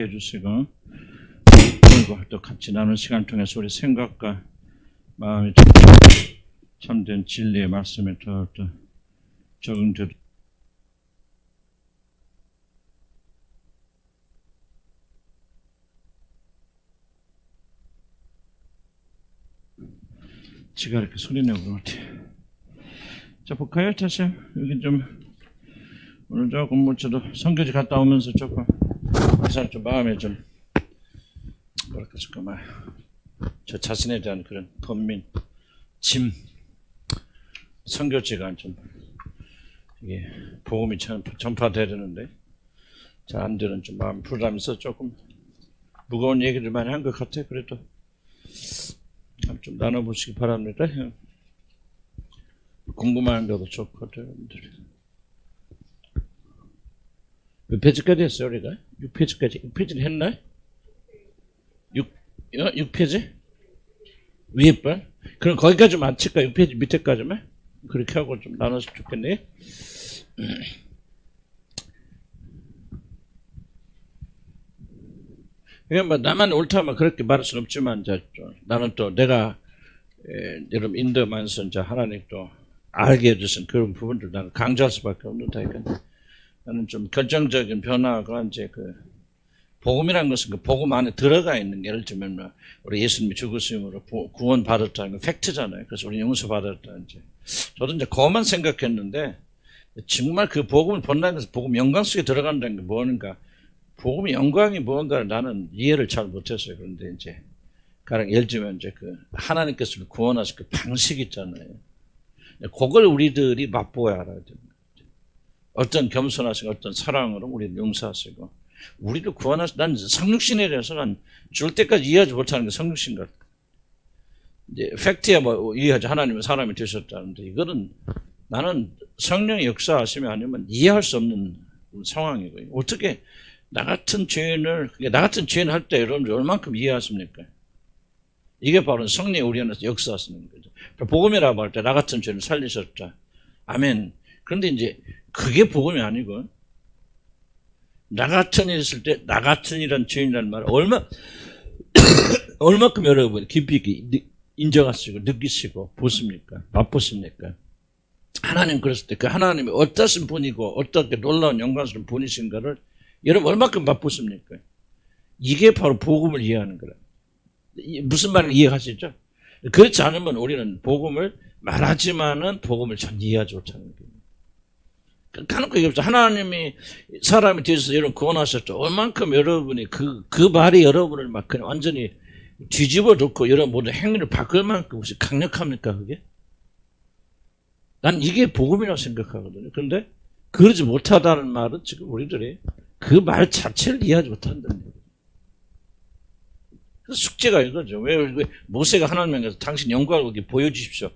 해주시고 오늘과 또 같이 나눈 시간 통해서 우리 생각과 마음이 참된 진리의 말씀에 더 적응되도록 지가 이렇게 소리내고 그런 것 같아요. 자, 볼까요? 다시 여기 좀 오늘 조금 뭐 저도 선교지 갔다 오면서 조금 항상 좀 마음에 좀 뭐랄까 잠깐만 저 자신에 대한 그런 번민, 짐, 선교지가 좀 이게 복음이 전파돼야 되는데 잘 안 되는 좀 마음 부담해서 조금 무거운 얘기를 많이 한 것 같아요. 그래도 좀 나눠보시기 바랍니다. 궁금한 것도 좋거든요. 여러분들. 몇 페이지까지 했어요, 우리가? 6페이지까지. 6페이지를 했나요? 6페이지? 위에 번? 그럼 거기까지만 칠까? 6페이지 밑에까지만? 그렇게 하고 좀 나눠서 좋겠네요. 그냥 뭐 나만 옳다면 그렇게 말할 수는 없지만, 나는 또 내가, 여러분, 인도하면서 이제 하나님 또 알게 해주신 그런 부분들 나는 강조할 수밖에 없는다니까. 나는 좀 결정적인 변화가 이제 그 복음이라는 것은 그 복음 안에 들어가 있는 게 예를 들면 우리 예수님이 죽으심으로 구원 받았다는 건 팩트잖아요. 그래서 우리 용서 받았다 이제 저도 이제 그것만 생각했는데 정말 그 복음을 본다는 것은 복음 영광 속에 들어간다는 게 뭔가 복음의 영광이 뭔가를 나는 이해를 잘 못했어요. 그런데 이제 가령 예를 들면 이제 그 하나님께서 구원하실 그 방식 있잖아요. 그걸 우리들이 맛보아야 알아야 됩니다. 어떤 겸손하시고 어떤 사랑으로 우리를 용서하시고 우리를 구원하시고 난 성육신에 대해서 난 줄 때까지 이해하지 못하는 게 성육신 같아. 이제 팩트야 뭐 이해하지 하나님은 사람이 되셨다는데 이거는 나는 성령의 역사하시면 아니면 이해할 수 없는 상황이고요. 어떻게 나 같은 죄인을 할 때 여러분들 얼만큼 이해하십니까? 이게 바로 성령이 우리 안에서 역사하시는 거죠. 복음이라고 할 때 나 같은 죄인을 살리셨다. 아멘. 그런데 이제 그게 복음이 아니고 나 같은 일 있을 때 나 같은 이란 죄인이라는 말을 얼마큼 여러분 깊이 인정하시고 느끼시고 보십니까? 맛보십니까? 하나님 그랬을 때 그 하나님이 어떠신 분이고 어떻게 놀라운 영광스러운 분이신가를 여러분 얼마큼 맛보십니까? 이게 바로 복음을 이해하는 거라. 무슨 말을 이해하시죠? 그렇지 않으면 우리는 복음을 말하지만은 복음을 전 이해하지 못하는 거예요. 까놓고 얘기합시다. 하나님이 사람이 되셔서 여러분 구원하셨죠. 얼만큼 여러분이 그 말이 여러분을 막 그냥 완전히 뒤집어 놓고 여러분 모든 행위를 바꿀 만큼 혹시 강력합니까, 그게? 난 이게 복음이라고 생각하거든요. 그런데 그러지 못하다는 말은 지금 우리들이 그 말 자체를 이해하지 못한다는 거예요. 그래서 숙제가 이거죠. 왜 모세가 하나님께서 당신 영광을 보여주십시오.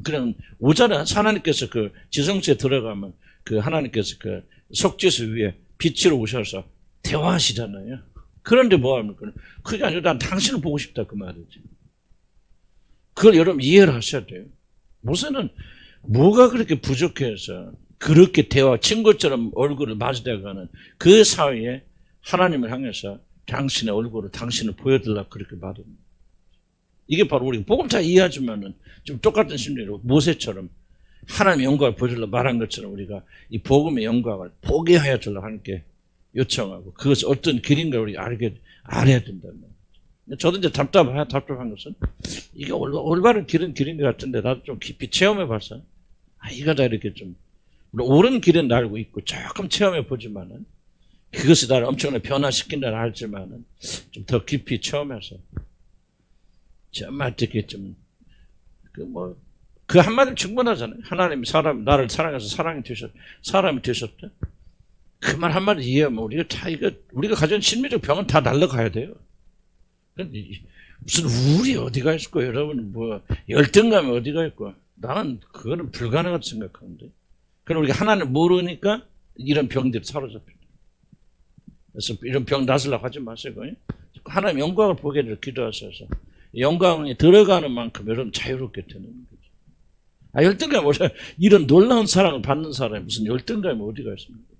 그냥 오전에 하나님께서 그 지성소에 들어가면 그 하나님께서 그 속죄소 위에 빛으로 오셔서 대화하시잖아요. 그런데 뭐 합니까? 그게 아니라 난 당신을 보고 싶다 그 말이지. 그걸 여러분 이해를 하셔야 돼요. 모세는 뭐가 그렇게 부족해서 그렇게 친구처럼 얼굴을 마주대가는 그 사이에 하나님을 향해서 당신의 얼굴을 당신을 보여달라고 그렇게 말합니다. 이게 바로 우리 복음 다 이해하지만은 좀 똑같은 심리로 모세처럼 하나님의 영광을 보여주려고 말한 것처럼 우리가 이 복음의 영광을 보게 하여 주려고 하나님께 요청하고 그것이 어떤 길인가 우리 알아야 된다는 거예요. 저도 이제 답답한 것은 이게 올바른 길은 길인 것 같은데 나도 좀 깊이 체험해 봐서 이거 다 이렇게 좀 옳은 길은 알고 있고 조금 체험해 보지만은 그것이 나를 엄청나게 변화시킨다는 알지만은 좀 더 깊이 체험해서 정말 어떻게 좀 그 한마디면 충분하잖아요. 하나님이 나를 사랑해서 사람이 되셨다. 그 말 한마디 이해하면 우리가 가진 심리적 병은 다 날라가야 돼요. 무슨 우울이 어디가 있고 여러분 열등감이 어디가 있고 나는 그거는 불가능하다고 생각하는데. 그럼 우리가 하나님을 모르니까 이런 병들이 사로잡힙니다. 그래서 이런 병 나으려고 하지 마시고 하나님 영광을 보게 해서 기도하셔서 영광이 들어가는 만큼 여러분 자유롭게 되는 거죠. 열등감이 이런 놀라운 사랑을 받는 사람이 무슨 열등감이 어디가 있습니까?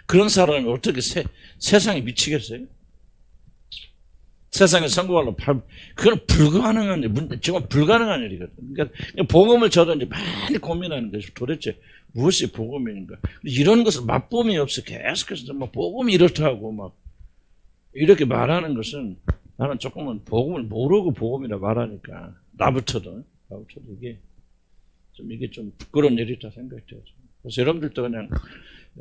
그런 사람이 어떻게 세상에 미치겠어요? 세상에 성공하려고 그건 불가능한 일, 정말 불가능한 일이거든. 그러니까 복음을 저도 이제 많이 고민하는 것이 도대체 무엇이 복음인가. 이런 것을 맛봄이 없어 계속해서 막 복음이 이렇다고 막 이렇게 말하는 것은 나는 조금은 복음을 모르고 복음이라 말하니까 나부터도 이게 좀 부끄러운 일이다 생각이 돼요. 그래서 여러분들도 그냥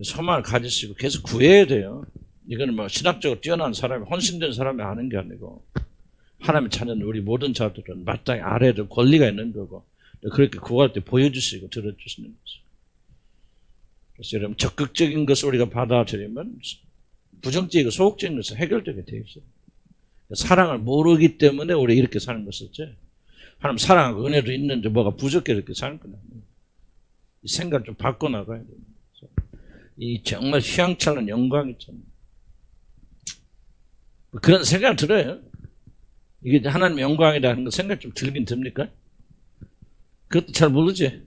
소망을 가지시고 계속 구해야 돼요. 이거는 뭐 신학적으로 뛰어난 사람이 헌신된 사람이 하는 게 아니고 하나님을 찾는 우리 모든 자들은 마땅히 알아야 될 권리가 있는 거고 그렇게 구할 때 보여주시고 들어주시는 거죠. 그래서 여러분 적극적인 것을 우리가 받아들이면 부정적이고 소극적인 것은 해결되게 되어 있어요. 사랑을 모르기 때문에 우리 이렇게 사는 것이지 하나님 사랑하고 은혜도 있는데 뭐가 부족해 이렇게 사는 건 아니에요. 이 생각을 좀 바꿔나가야 돼요. 이 정말 휘황찬란 영광 있잖아요. 그런 생각 들어요. 이게 하나님의 영광이라는 거 생각 좀 들긴 듭니까? 그것도 잘 모르지.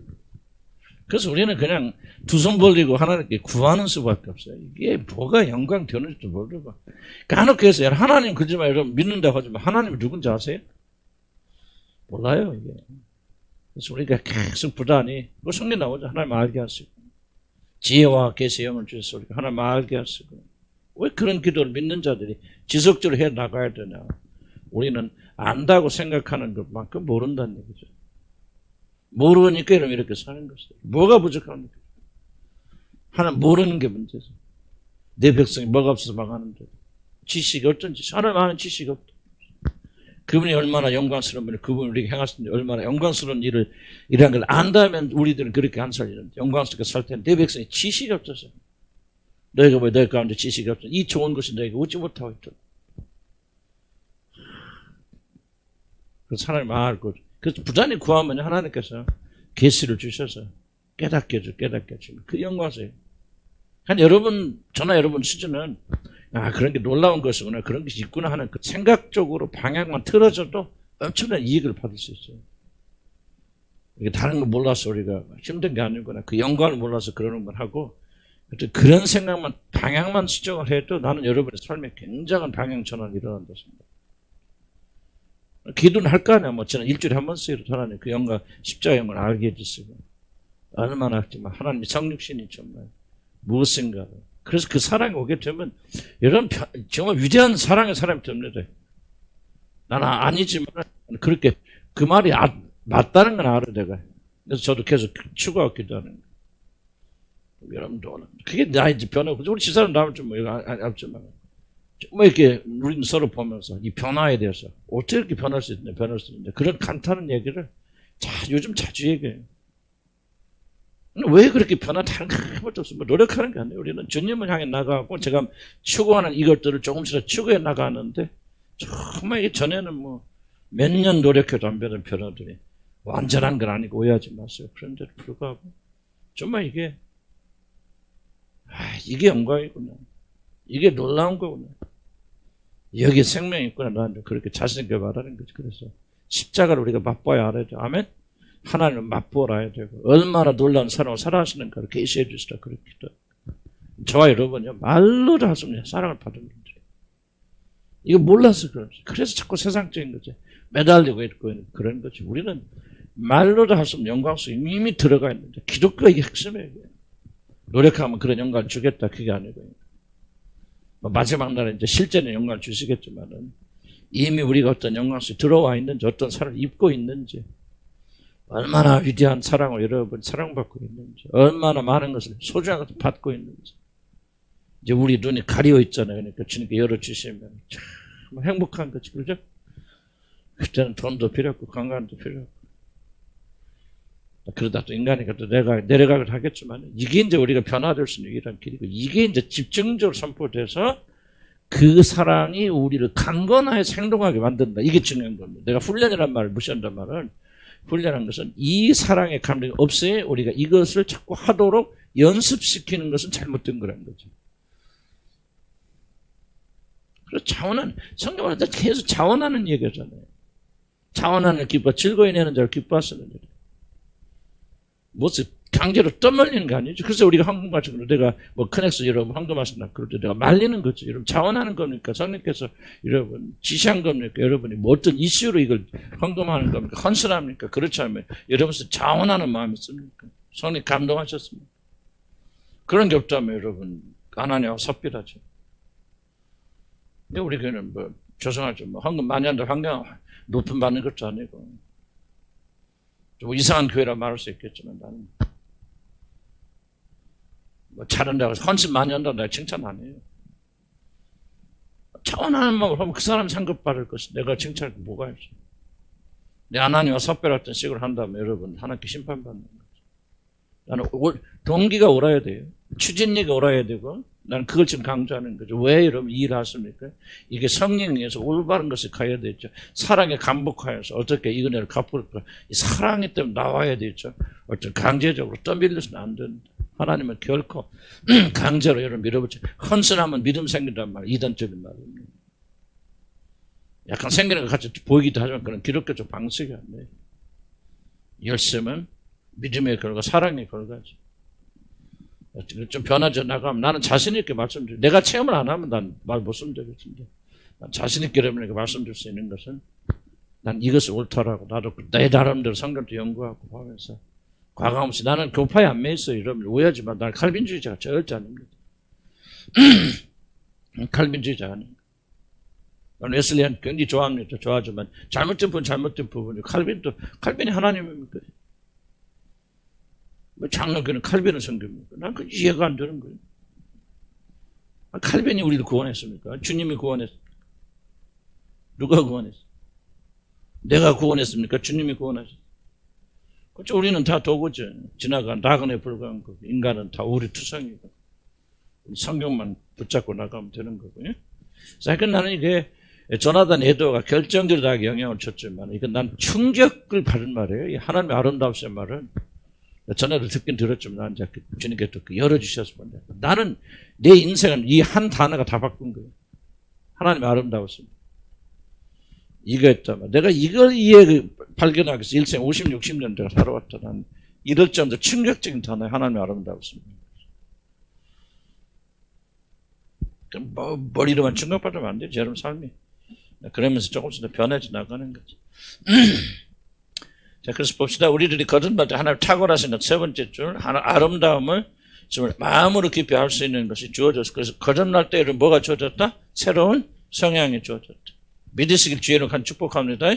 그래서 우리는 그냥 두 손 벌리고 하나님께 구하는 수밖에 없어요. 이게 뭐가 영광 되는지도 모르고. 까놓고 해서 하나님 그러지만 여러분 믿는다고 하지만 하나님이 누군지 아세요? 몰라요 이게. 그래서 우리가 계속 부단히 그 성경 나오죠. 하나님 알게 하시고 지혜와 계시의 영을 주셔서 우리가 하나님 알게 하시고 왜 그런 기도를 믿는 자들이 지속적으로 해 나가야 되냐. 우리는 안다고 생각하는 것만큼 모른다는 얘기죠. 모르니까 이렇게 사는 것이에요. 뭐가 부족합니까? 하나님 모르는 게 문제죠. 내 백성이 뭐가 없어서 망하는데 지식이 어떤 지식? 하나님 아는 지식이 없다. 그분이 얼마나 영광스러운 분이 그분이 우리에게 행하시는데 얼마나 영광스러운 일이라는 걸 안다면 우리들은 그렇게 안 살리는데 영광스럽게 살 텐데 내 백성이 지식이 없어서 너희가 왜 너희 가운데 지식이 없어? 이 좋은 것이 너희가 웃지 못하고 있다. 그래서 하나님 알고 그래서 부단히 구하면 하나님께서 계시를 주셔서 깨닫게 해주면 그 영광이에요. 한 여러분 저나 여러분 수준은 그런 게 놀라운 것이구나 그런 것이 있구나 하는 그 생각적으로 방향만 틀어져도 엄청난 이익을 받을 수 있어요. 이게 다른 거 몰라서 우리가 힘든 게 아니구나 그 영광을 몰라서 그러는 건 하고 그런 생각만 방향만 수정을 해도 나는 여러분의 삶에 굉장한 방향 전환이 일어난다 생각합니다. 기도는 할 거 아니야. 뭐 저는 일주일에 한 번씩이라도 하나님 그 영광 십자가 영광을 알게 해주시고 얼마나 하지만 하나님의 성육신이 정말 무엇인가. 그래서 그 사랑이 오게 되면 여러분 정말 위대한 사랑의 사람이 됩니다. 나는 아니지만 그렇게 그 말이 맞다는 건 알아 내가. 그래서 저도 계속 추구하고 기도하는 거예요. 여러분도 그게 나 이제 변하고 우리 집사람 나올 좀 알지만 뭐 이렇게 우리는 서로 보면서 이 변화에 대해서 어떻게 이렇게 변할 수 있는데 그런 간단한 얘기를 요즘 자주 얘기해요. 왜 그렇게 다른 것도 없어. 뭐 노력하는 게 아니에요. 우리는 주님을 향해 나가고 제가 추구하는 이것들을 조금씩 추구해 나가는데 정말 이게 전에는 뭐 몇 년 노력해도 안 되는 변화들이 완전한 건 아니고 오해하지 마세요. 그런데도 불구하고 정말 이게 영광이구나. 이게 놀라운 거구나. 여기에 생명이 있구나. 나는 그렇게 자신있게 말하는 거지. 그래서 십자가를 우리가 맛봐야 알아야 돼. 아멘? 하나님을 맛보아야 알아야 되고 얼마나 놀라운 사랑을 살아하시는가를 계시해 주시라 그렇게 기도. 저와 여러분요 말로도 할 수 없는 사랑을 받은 분들이 이거 몰라서 그러지. 그래서 자꾸 세상적인 거지. 매달리고 있고 그런 거지. 우리는 말로도 할 수 없는 영광 속에 이미 들어가 있는데 기독교가 이게 핵심이에요. 노력하면 그런 영광을 주겠다 그게 아니고요. 마지막 날에 이제 실제는 영광을 주시겠지만은 이미 우리가 어떤 영광 속에 들어와 있는지 어떤 사랑을 입고 있는지 얼마나 위대한 사랑을 여러분 사랑받고 있는지 얼마나 많은 것을 소중한 것을 받고 있는지 이제 우리 눈이 가리어 있잖아요. 그러니까 주님께 열어주시면 참 행복한 거지. 그죠? 그때는 돈도 필요 없고 건강도 필요 없고 그러다 또 인간이 또 내려가기도 하겠지만 이게 이제 우리가 변화될 수 있는 유일한 길이고 이게 이제 집중적으로 선포돼서 그 사랑이 우리를 강건하여서 행동하게 만든다. 이게 중요한 겁니다. 내가 훈련이란 말을 무시한단 말은 훈련한 것은 이 사랑의 감정이 없어야 우리가 이것을 자꾸 하도록 연습시키는 것은 잘못된 거라는 거죠. 그래서 자원하는 성경을 계속 자원하는 얘기잖아요. 자원하는 기뻐 즐거워내는 자를 기뻐하시는 일. 무엇을 강제로 떠밀리는 거 아니죠. 그래서 우리가 황금 같은 거 내가 뭐 커넥스 여러분 황금 하신다 그럴 때 내가 말리는 거죠. 여러분 자원하는 겁니까? 성령께서 여러분 지시한 겁니까? 여러분이 뭐 어떤 이슈로 이걸 황금하는 겁니까? 헌신합니까? 그렇지 않으면 여러분께서 자원하는 마음이 있습니까? 성령 감동하셨습니까? 그런 게 없다면 여러분 가난해하고 섭비하죠. 근데 우리 교회는 뭐 죄송하죠. 뭐 황금 많이 한다 환경 높은 받는 것도 아니고 좀 이상한 교회라 말할 수 있겠지만 나는 뭐 잘한다고 헌신 많이 한다고 내가 칭찬 안 해요. 자원하는 마음으로 하면 그 사람이 상급받을 것이 내가 칭찬할 게 뭐가 있어. 내 하나님과 섭별했던 식으로 한다면 여러분 하나님께 심판받는 거죠. 나는 동기가 옳아야 돼요. 추진력이 옳아야 되고 나는 그걸 지금 강조하는 거죠. 왜 여러분 이 일을 하십니까? 이게 성령에 의해서 올바른 것을 가야 되죠. 사랑에 감복하여서 어떻게 이 은혜를 갚을까? 이 사랑이 때문에 나와야 되죠. 어떤 강제적으로 떠밀려서는 안 된다. 하나님은 결코 강제로 여러분 밀어붙여 헌신하면 믿음 생긴단 말 이단적인 말입니다. 약간 생기는 것 같이 보이기도 하지만 그런 기독교적 방식이 아니에요. 열심은 믿음의 결과 사랑의 결과죠. 좀 변하지 나가면 나는 자신 있게 말씀드려. 내가 체험을 안 하면 난 말 못 쓰면 자신 있게 여러분에게 말씀드릴 수 있는 것은 난 이것을 옳다라고 나도 내 나름대로 성경도 연구하고 하면서 과감없이 나는 교파에 안 매있어요. 여러분 오해하지만 나는 칼빈주의자가 절대 아닙니다. 칼빈주의자가 아닙니다. 나는 웨슬리안 굉장히 좋아합니다. 좋아하지만 잘못된 부분이 칼빈이 하나님입니까? 장로교는 칼빈을 섬깁니까? 난 그 이해가 안 되는 거예요. 칼빈이 우리를 구원했습니까? 주님이 구원했습니까? 누가 구원했습니까? 내가 구원했습니까? 주님이 구원하셨습니까? 그렇죠. 우리는 다 도구죠. 지나간 낙원에 불과한 거고 인간은 다 우리 투성이고 성경만 붙잡고 나가면 되는 거고요. 그래서 나는 이게 조나단 에드워가 결정적으로 영향을 줬지만 이건 난 충격을 받은 말이에요. 이 하나님의 아름다우신 말은 전에도 듣긴 들었지만 난 이제 주님께 또 열어주셔서 나는 내 인생은 이 한 단어가 다 바꾼 거예요. 하나님의 아름다웠습니다. 이거였다면 내가 이걸 발견하기 위해서 일생 50, 60년 내가 살아왔다. 난 이럴 정도 충격적인 단어에 하나님의 아름다웠습니다. 뭐 머리로만 충격받으면 안 되죠. 여러분 삶이. 그러면서 조금씩 더 변해져 나가는 거죠. 자, 그래서 봅시다. 우리들이 거듭날 때 하나님 탁월하신 것 세 번째 줄, 아름다움을 마음으로 깊이 알 수 있는 것이 주어졌어. 그래서 거듭날 때 뭐가 주어졌다? 새로운 성향이 주어졌다. 믿으시길 주의로 간 축복합니다.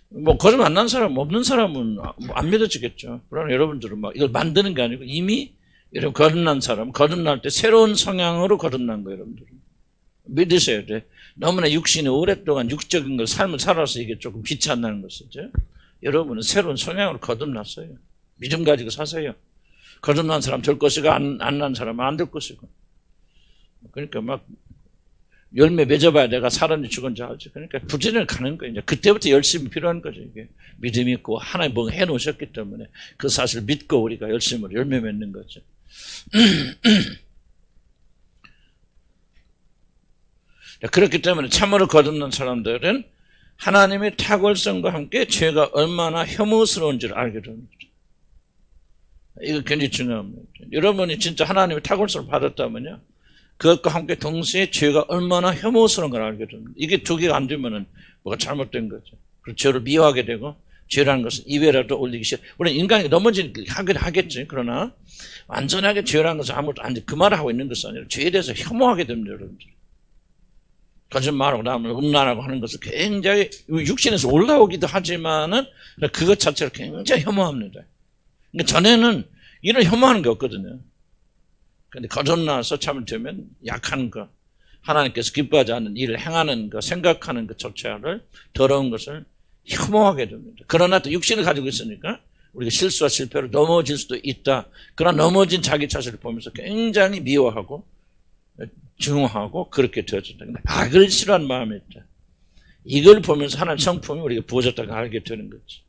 뭐 거듭 안 난 사람, 없는 사람은 안 믿어지겠죠. 그러나 여러분들은 막 이걸 만드는 게 아니고 이미 여러분 거듭난 사람, 거듭날 때 새로운 성향으로 거듭난 거예요, 여러분들은. 믿으셔야 돼. 너무나 육신이 오랫동안 육적인 걸 삶을 살아서 이게 조금 빛이 안 나는 것이죠. 여러분은 새로운 성향으로 거듭났어요. 믿음 가지고 사세요. 거듭난 사람 될 것이고 안 난 사람은 안 될 것이고. 그러니까 막 열매 맺어봐야 내가 살았는지 죽은지 알지. 그러니까 부지런히 가는 거예요. 이제 그때부터 열심히 필요한 거죠. 이게 믿음이 있고 하나님 뭔가 해놓으셨기 때문에 그 사실을 믿고 우리가 열심으로 열매 맺는 거죠. 그렇기 때문에 참으로 거듭난 사람들은 하나님의 탁월성과 함께 죄가 얼마나 혐오스러운지를 알게 됩니다. 이거 굉장히 중요합니다. 여러분이 진짜 하나님의 탁월성을 받았다면요, 그것과 함께 동시에 죄가 얼마나 혐오스러운 걸 알게 됩니다. 이게 두 개가 안 되면은 뭐가 잘못된 거죠. 그리고 죄를 미워하게 되고, 죄라는 것은 입에라도 올리기 싫어. 물론 인간이 넘어지긴 하겠지. 그러나 완전하게 죄라는 것은 아무것도 안 돼. 그 말을 하고 있는 것은 아니라 죄에 대해서 혐오하게 됩니다, 여러분들. 거짓말하고 남을 음란하고 하는 것을 굉장히 육신에서 올라오기도 하지만은 그것 자체를 굉장히 혐오합니다. 그러니까 전에는 이런 혐오하는 게 없거든요. 그런데 거듭나서 참되면 약한 것, 하나님께서 기뻐하지 않는 일을 행하는 것, 생각하는 것 자체를 더러운 것을 혐오하게 됩니다. 그러나 또 육신을 가지고 있으니까 우리가 실수와 실패로 넘어질 수도 있다. 그러나 넘어진 자기 자신을 보면서 굉장히 미워하고 증오하고 그렇게 되어진다. 근데 악을 싫어하는 마음이 있다. 이걸 보면서 하나님 성품이 우리가 부어졌다고 알게 되는 거지.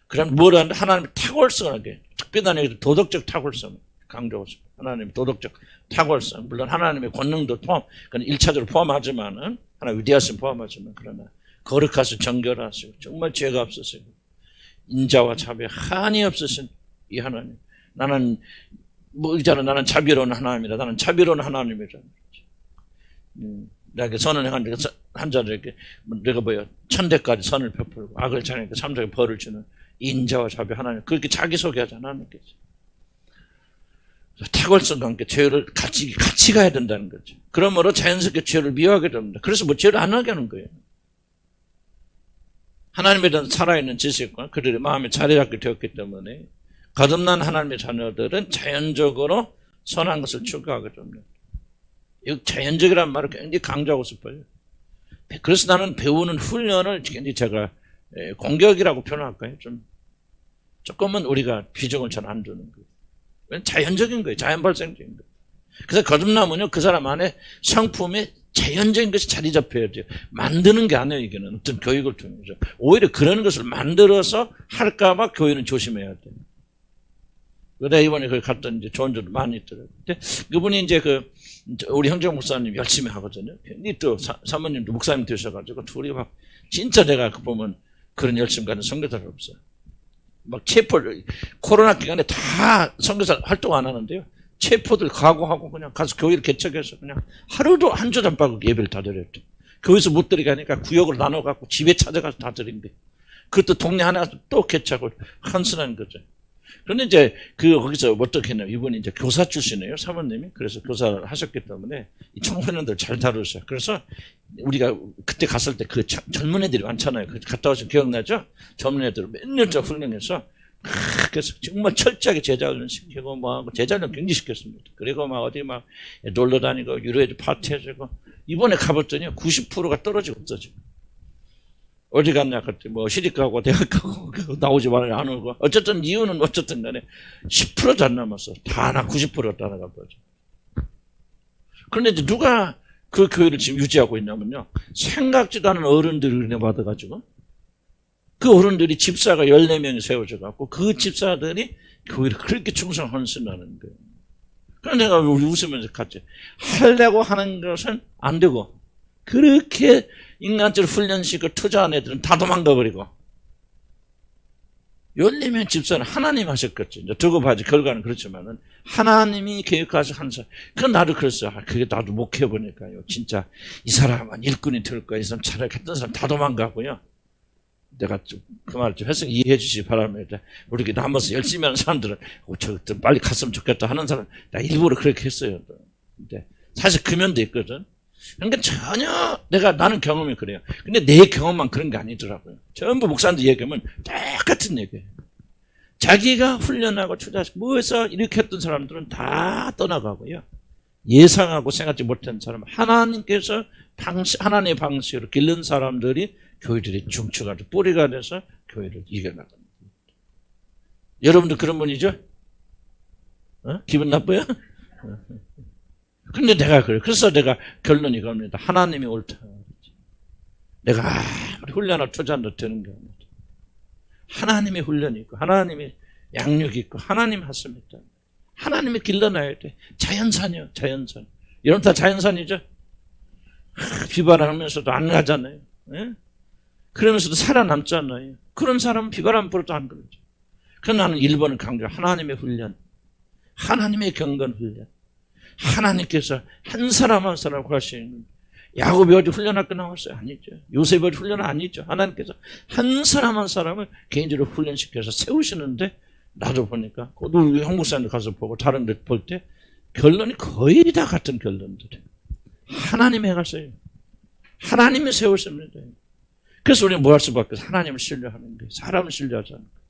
그럼 뭘 하는데 하나님의 탁월성하게, 특별한 도덕적 탁월성 강조하고 있습니다. 하나님의 도덕적 탁월성. 물론 하나님의 권능도 포함, 그건 1차적으로 포함하지만은, 하나님 위대하신 포함하지만, 그러나 거룩하시고 정결하시고, 정말 죄가 없으시고, 인자와 자비에 한이 없으신 이 하나님. 나는 뭐 있잖아. 나는 자비로운 하나님이다. 나는 자비로운 하나님이다. 내가 선을 한 자를 이렇게 내가 뭐야 1000대까지 선을 베풀고 악을 자니까 3자에게 벌을 주는 인자와 자비 하나님. 그렇게 자기소개하지 않았겠지. 탁월성과 함께 죄를 같이 가야 된다는 거죠. 그러므로 자연스럽게 죄를 미워하게 됩니다. 그래서 뭐 죄를 안 하게 하는 거예요. 하나님에 대한 살아있는 지식과 그들의 마음에 자리 잡게 되었기 때문에 거듭난 하나님의 자녀들은 자연적으로 선한 것을 추구하게 됩니다. 이 자연적이라는 말을 굉장히 강조하고 싶어요. 그래서 나는 배우는 훈련을 굉장히 제가 공격이라고 표현할까요? 조금은 우리가 비중을 잘 안 두는 거예요. 자연적인 거예요. 자연 발생적인 거예요. 그래서 거듭나면요, 그 사람 안에 성품에 자연적인 것이 자리 잡혀야 돼요. 만드는 게 아니에요, 이게는. 어떤 교육을 통해서. 오히려 그런 것을 만들어서 할까봐 교회는 조심해야 돼요. 내가 이번에 거기 갔더니 이제 좋은 점도 많이 있더라고요. 근데 그분이 이제 우리 형제 목사님 열심히 하거든요. 괜히 또 사모님도 목사님 되셔가지고 둘이 막 진짜 내가 보면 그런 열심 가는 선교사가 없어요. 막 체포를, 코로나 기간에 다 선교사 활동 안 하는데요. 체포들 각오하고 그냥 가서 교회를 개척해서 그냥 하루도 한 주 안 빠고 예배를 다 드렸죠. 교회에서 못 드리게 하니까 구역을 나눠갖고 집에 찾아가서 다 드린 거예요. 그것도 동네 하나 또 개척을 헌신한 거죠. 그런데 이제 거기서 어떻게 했냐면 이분이 이제 교사 출신이에요, 사모님이. 그래서 교사를 하셨기 때문에 이 청소년들 잘 다루셨어요. 그래서 우리가 그때 갔을 때 그 젊은 애들이 많잖아요. 갔다 오신 기억나죠? 젊은 애들을 몇 년째 훈련해서 그래서 정말 철저하게 제자훈련 시키고 뭐 제자훈련 굉장히 시켰습니다. 그리고 막 어디 막 놀러 다니고 유로에도 파티해주고 이번에 가봤더니 90%가 떨어지고 없어지고. 어디 갔냐 그때 뭐 시집 가고 대학 가고 나오지 말아요 안 오고 어쨌든 이유는 어쨌든 간에 10%도 안 남았어. 다 나 90%가 따라가 버죠. 그런데 이제 누가 그 교회를 지금 유지하고 있냐면요, 생각지도 않은 어른들을 은혜 받아가지고 그 어른들이 집사가 14명이 세워져 갖고 그 집사들이 교회를 그렇게 충성 헌신하는 거예요. 그래서 내가 우리 웃으면서 갔지. 하려고 하는 것은 안 되고 그렇게 인간적으로 훈련시키고 투자한 애들은 다 도망가 버리고 14명 집사는 하나님 하셨겠지. 이제 두고 봐야지. 결과는 그렇지만은 하나님이 계획하셔 한 사람. 그건 나도 그랬어요. 그게 나도 목회해보니까요. 진짜 이 사람은 일꾼이 될 거야. 이 사람 차라리 했던 사람 다 도망가고요. 내가 좀 그 말을 좀 해서 이해해 주시기 바랍니다. 우리 남아서 열심히 하는 사람들은 저 빨리 갔으면 좋겠다 하는 사람 나 일부러 그렇게 했어요. 근데 사실 금연도 있거든. 그러니까 전혀 나는 경험이 그래요. 근데 내 경험만 그런 게 아니더라고요. 전부 목사님들 얘기하면 똑같은 얘기예요. 자기가 훈련하고 투자하고 뭐해서 이렇게 했던 사람들은 다 떠나가고요. 예상하고 생각지 못한 사람, 하나님께서 하나님의 방식으로 기른 사람들이 교회들이 중추가 뿌리가 돼서 교회를 이겨나갑니다. 여러분도 그런 분이죠? 기분 나빠요? 근데 내가 그래. 그래서 내가 결론이 이겁니다. 하나님이 옳다. 내가 아무리 훈련을 투자한다 되는 게 아닙니다. 하나님의 훈련이 있고, 하나님의 양육이 있고, 하나님 하심이 있다. 하나님이 길러놔야 돼. 자연산이요, 자연산. 이런 다 자연산이죠? 비바람하면서도 안 가잖아요. 예? 그러면서도 살아남잖아요. 그런 사람은 비바람 불어도 안 그러죠. 그래서 나는 1번을 강조, 하나님의 훈련. 하나님의 경건 훈련. 하나님께서 한 사람 한 사람 구하시는 야곱이 어디 훈련학교 나왔어요? 아니죠. 요셉이 어디 훈련 아니죠. 하나님께서 한 사람 한 사람을 개인적으로 훈련시켜서 세우시는데 나도 보니까 우리 한국사람들 가서 보고 다른 데 볼 때 결론이 거의 다 같은 결론들이에요. 하나님이 해가세요. 하나님이 세우십니다. 그래서 우리는 뭐 할 수밖에 없어요. 하나님을 신뢰하는 거예요. 사람을 신뢰하지 않는 거예요.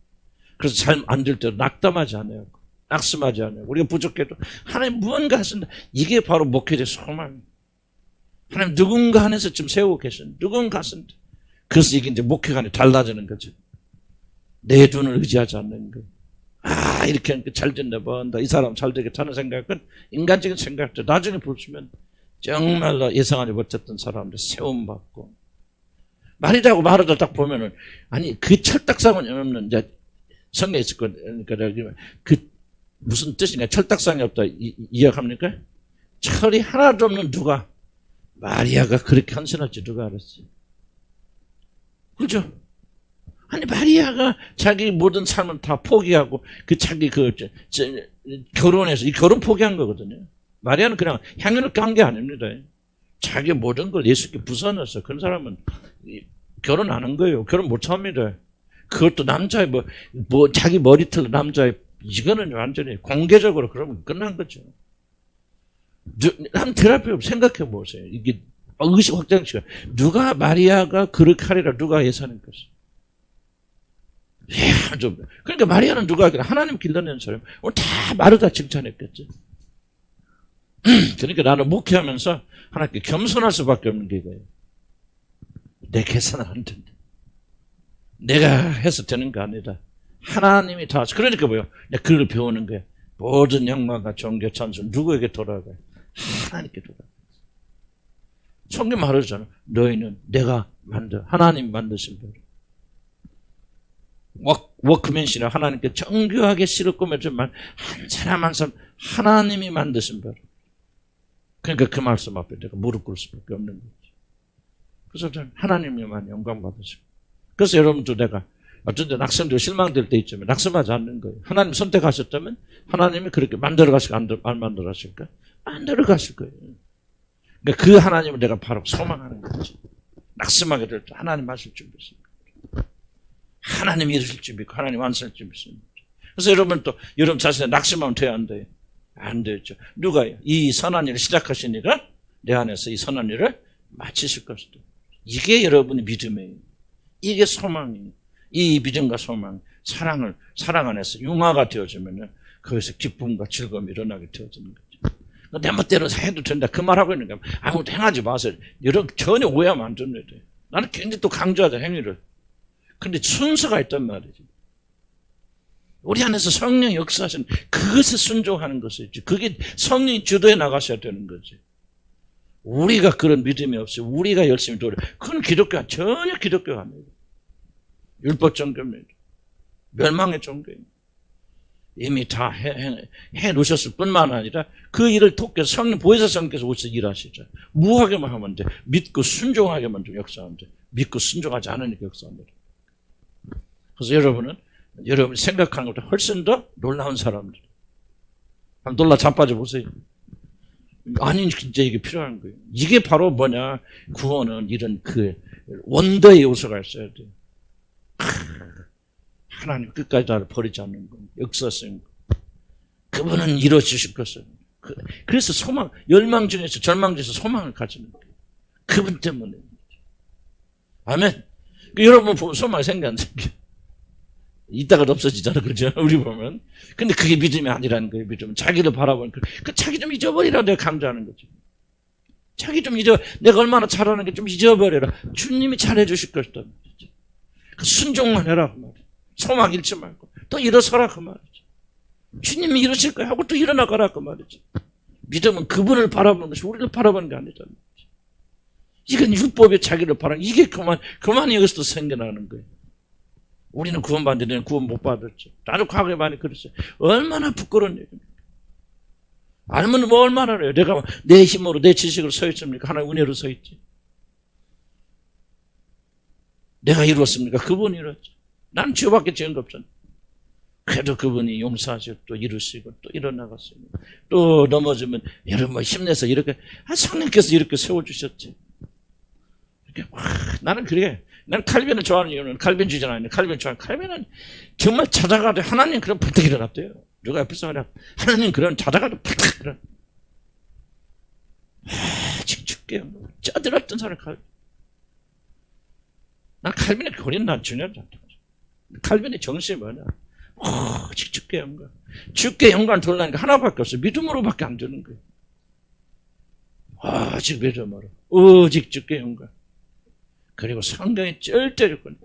그래서 잘 안 될 때도 낙담하지 않아요. 낙심하지 않아요. 우리가 부족해도 하나님 무언가 하신다. 이게 바로 목회자의 소망입니다. 하나님 누군가 안에서 지금 세우고 계신 누군가 하신다. 그래서 이게 이제 목회관이 달라지는 거죠. 내 눈을 의지하지 않는 거. 이렇게 하니까 잘 된다, 이 사람 잘 되겠다 하는 생각은 인간적인 생각들. 나중에 보시면 정말로 예상하지 못했던 사람들 세움받고. 말이라고 말하다 딱 보면은, 그 철딱상은 없는, 이제, 성경에 있을 거니까, 무슨 뜻이냐, 철딱상이 없다, 이해합니까? 철이 하나도 없는 누가, 마리아가 그렇게 헌신할지 누가 알았어요? 그렇죠? 아니, 마리아가 자기 모든 삶을 다 포기하고, 자기 결혼해서, 이 결혼 포기한 거거든요. 마리아는 그냥 향연을 깐 게 아닙니다. 자기 모든 걸 예수께 부숴놨어. 그런 사람은 결혼 안 한 거예요. 결혼 못 합니다. 그것도 남자의 자기 머리털 남자의, 이거는 완전히 공개적으로 그러면 끝난 거죠. 한 테라피 생각해 보세요. 이게 의식 확장시켜. 누가 마리아가 그렇게 하리라 누가 예상했겠어? 그러니까 마리아는 누가 하기를 하나님 길러낸 사람. 오늘 다 마르다 칭찬했겠죠. 그러니까 나는 목회하면서 하나님께 겸손할 수밖에 없는 게 이거예요. 내 계산은 안 된다. 내가 해서 되는 거 아니다. 하나님이 다. 그러니까 뭐요? 내가 그걸 배우는 거야. 모든 영광과 존귀 찬송 누구에게 돌아가요? 하나님께 돌아가요. 성경 말하잖아. 너희는 내가 하나님 만드신 별. 워크맨시라 하나님께 정교하게 씨를 꾸며주면 한 사람 한 사람 하나님이 만드신 별. 그러니까 그 말씀 앞에 내가 무릎 꿇을 수밖에 없는 거지. 그래서 저는 하나님만 영광 받으시고. 그래서 여러분도 내가 어떤 때 낙성되고 실망될 때 있지만 낙성하지 않는 거예요. 하나님 선택하셨다면 하나님이 그렇게 만들어 가실까 안 만들어 가실까? 만들어 가실 거예요. 그러니까 그 하나님을 내가 바로 소망하는 거지. 낙심하게 될 때 하나님 하실 준비 있습니다. 하나님 이루실 준비 있고 하나님 완성할 준비 있습니다. 그래서 여러분 또 여러분 자신의 낙심하면 돼야 안 돼요? 안 되죠. 누가요? 이 선한 일을 시작하시니까 내 안에서 이 선한 일을 마치실 것이다. 이게 여러분의 믿음이에요. 이게 소망이에요. 이 믿음과 소망, 사랑 안에서 융화가 되어지면 거기서 기쁨과 즐거움이 일어나게 되어지는 거죠. 내 멋대로 해도 된다. 그 말하고 있는 거야. 아무것도 행하지 마세요. 이런 전혀 오해하면 안 됩니다. 나는 굉장히 또 강조하자, 행위를. 근데 순서가 있단 말이지. 우리 안에서 성령 역사하시는 그것에 순종하는 것이지. 그게 성령이 주도해 나가셔야 되는 거지. 우리가 그런 믿음이 없이 우리가 열심히 그건 기독교가 전혀 기독교가 아닙니다. 율법 종교입니다. 멸망의 종교입니다. 이미 다 해 놓으셨을 뿐만 아니라 그 일을 돕게서 성령 보혜사 성령께서 오셔서 일하시죠. 무하게만 하면 돼. 믿고 순종하게만 좀 역사하면 돼. 믿고 순종하지 않으니까 역사합니다. 그래서 여러분은 여러분이 생각하는 것보다 훨씬 더 놀라운 사람들. 한번 놀라 자빠져 보세요. 아니 진짜 이게 필요한 거예요. 이게 바로 뭐냐? 구원은 이런 원더의 요소가 있어야 돼요. 하나님 끝까지 나를 버리지 않는 것, 역사성. 그분은 이루어주실 것을. 그래서 소망, 열망 중에서 절망 중에서 소망을 가지는 거예요. 그분 때문에. 아멘. 여러분 보면 소망이 생겨 안 생겨? 이따가 없어지잖아, 그죠? 우리 보면. 근데 그게 믿음이 아니라는 거예요, 믿음은. 자기를 바라보는 그 자기 좀 잊어버리라 내가 강조하는 거지. 자기 좀 내가 얼마나 잘하는 게 좀 잊어버려라. 주님이 잘해 주실 것이다. 순종만 해라, 그 말이야. 소망 잃지 말고. 또 일어서라, 그 말이지. 주님이 이루실 거야 하고 또 일어나가라, 그 말이지. 믿음은 그분을 바라보는 것이 우리를 바라보는 게 아니잖아. 이건 율법에 자기를 바라는, 이게 그만 여기서 생겨나는 거예요. 우리는 구원받는데 구원 못 받았죠. 나도 과거에 많이 그랬어요. 얼마나 부끄러운 얘기입니까? 알면 뭐 얼마나 해요. 내가 내 힘으로 내 지식으로 서 있습니까? 하나의 은혜로 서 있지. 내가 이루었습니까? 그분이 이뤘죠. 난 죄밖에 지은 거 없잖아. 그래도 그분이 용서하시고 또 이루시고 또 일어나갔습니다. 또 넘어지면 여러분 힘내서 이렇게 성령께서 이렇게 세워주셨지. 이렇게 나는 그래. 난 칼빈을 좋아하는 이유는 칼빈주의자는 아니에요. 칼빈 좋아하는 칼빈은 정말 찾아가도 하나님 그런 부탁이 일어났대요. 누가 옆에서 말이야. 하나님 그런 찾아가도 부탁 일어나. 죽게 쪄들었던 사람 칼빈. 난 칼빈의 교리는 난 중요하지 않다. 칼빈의 정신이 뭐냐? 죽게 영광. 죽게 영광 돌라니까 하나밖에 없어. 믿음으로밖에 안 되는 거예요. 오직 믿음으로. 오직 죽게 영광. 그리고 성경이 절대적으로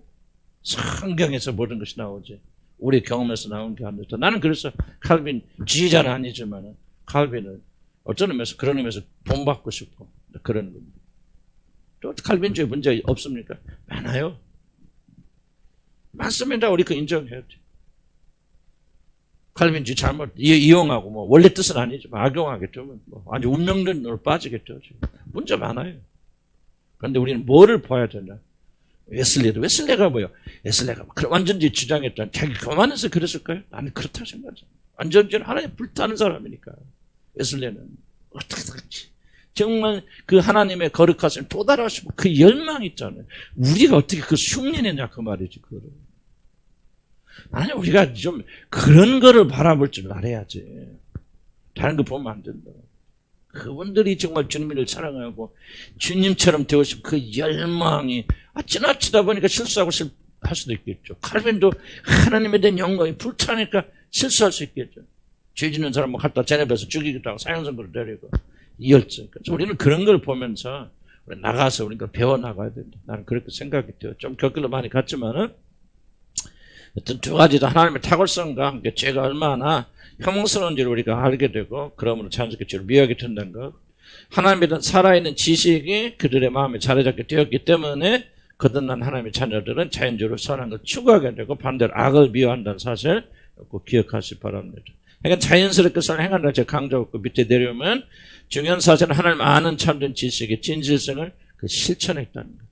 성경에서 모든 것이 나오지. 우리 경험에서 나온 게 아니다. 나는 그래서 칼빈 지지자는 아니지만 칼빈은 어떤 의미에서 그런 의미에서 본받고 싶고 그런 겁니다. 또 칼빈주의 문제 없습니까? 많아요. 많습니다. 우리 그 인정해야 돼. 칼빈주의 잘못 이용하고 뭐 원래 뜻은 아니지만 악용하겠죠. 뭐 아주 운명론으로 빠지겠죠. 문제 많아요. 그런데 우리는 뭐를 봐야 되냐? 웨슬레가 뭐요? 웨슬레가 완전히 주장했잖아. 자기 교만해서 그랬을까요? 나는 그렇다고 생각하죠. 완전히 하나님 불타는 사람이니까. 웨슬레는 어떻게 그렇지? 정말 그 하나님의 거룩하신 도달하시고 그 열망이 있잖아요. 우리가 어떻게 그 흉내내냐 그 말이지. 그거를. 아니 우리가 좀 그런 거를 바라볼 줄 알아야지. 다른 거 보면 안 된다. 그분들이 정말 주님을 사랑하고 주님처럼 되고 싶은 그 열망이 지나치다 보니까 실수하고 할 수도 있겠죠. 칼빈도 하나님에 대한 영광이 불타니까 실수할 수 있겠죠. 죄 짓는 사람 뭐 갖다 제네베에서 죽이기도 하고 사형선고를 내리고 이 열정. 그래서 우리는 그런 걸 보면서 우리 나가서 우리가 배워나가야 된다. 나는 그렇게 생각이 돼요. 좀 곁길로 많이 갔지만은 어떤 두 가지 다 하나님의 탁월성과 함께 죄가 얼마나 혐오스러운지를 우리가 알게 되고 그러므로 자연스럽게 죄를 미워하게 된다는 것. 하나님에 대한 살아있는 지식이 그들의 마음에 자리 잡게 되었기 때문에 거듭난 하나님의 자녀들은 자연적으로 선한 걸 추구하게 되고 반대로 악을 미워한다는 사실 꼭 기억하시기 바랍니다. 그러니까 자연스럽게 선을 행한다고 제가 강조하고 밑에 내려오면 중요한 사실은 하나님 아는 참된 지식의 진실성을 실천했다는 거죠.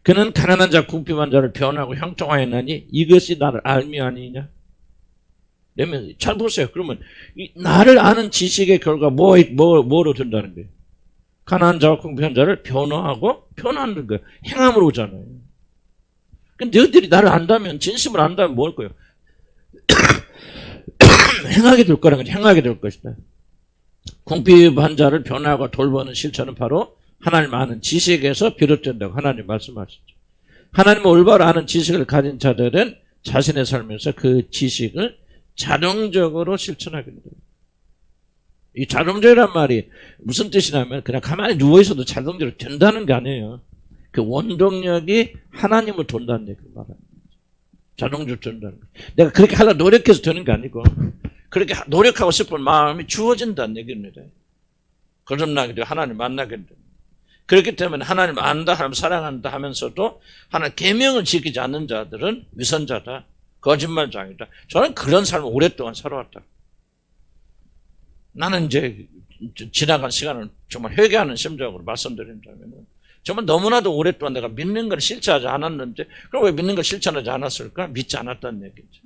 그는 가난한 자, 궁핍한 자를 변하고 형통하였나니 이것이 나를 알미 아니냐? 그러면 잘 보세요. 그러면 이 나를 아는 지식의 결과 뭐로 된다는 거예요? 가난한 자와 궁핍한 자를 변화하고 변하는 거예요. 행함으로 오잖아요. 근데 너희들이 나를 안다면 진심을 안다면 뭘 거예요? 행하게 될 거라는 거죠. 행하게 될 것이다. 궁핍한 자를 변화하고 돌보는 실천은 바로 하나님 아는 지식에서 비롯된다고 하나님 말씀하시죠. 하나님을 올바로 아는 지식을 가진 자들은 자신의 삶에서 그 지식을 자동적으로 실천하게 됩니다. 이 자동적이란 말이 무슨 뜻이냐면 그냥 가만히 누워있어도 자동적으로 된다는 게 아니에요. 그 원동력이 하나님을 돈다는 얘기를 말합니다. 자동적으로 된다는 거예요. 내가 그렇게 하려고 노력해서 되는 게 아니고 그렇게 노력하고 싶은 마음이 주어진다는 얘기입니다. 거듭나게 되고 하나님 만나게 됩니다. 그렇기 때문에 하나님 안다, 하나님 사랑한다 하면서도 하나님 계명을 지키지 않는 자들은 위선자다, 거짓말장이다. 저는 그런 삶을 오랫동안 살아왔다. 나는 이제 지나간 시간을 정말 회개하는 심정으로 말씀드린다면 정말 너무나도 오랫동안 내가 믿는 걸 실천하지 않았는데 그럼 왜 믿는 걸 실천하지 않았을까? 믿지 않았다는 얘기죠.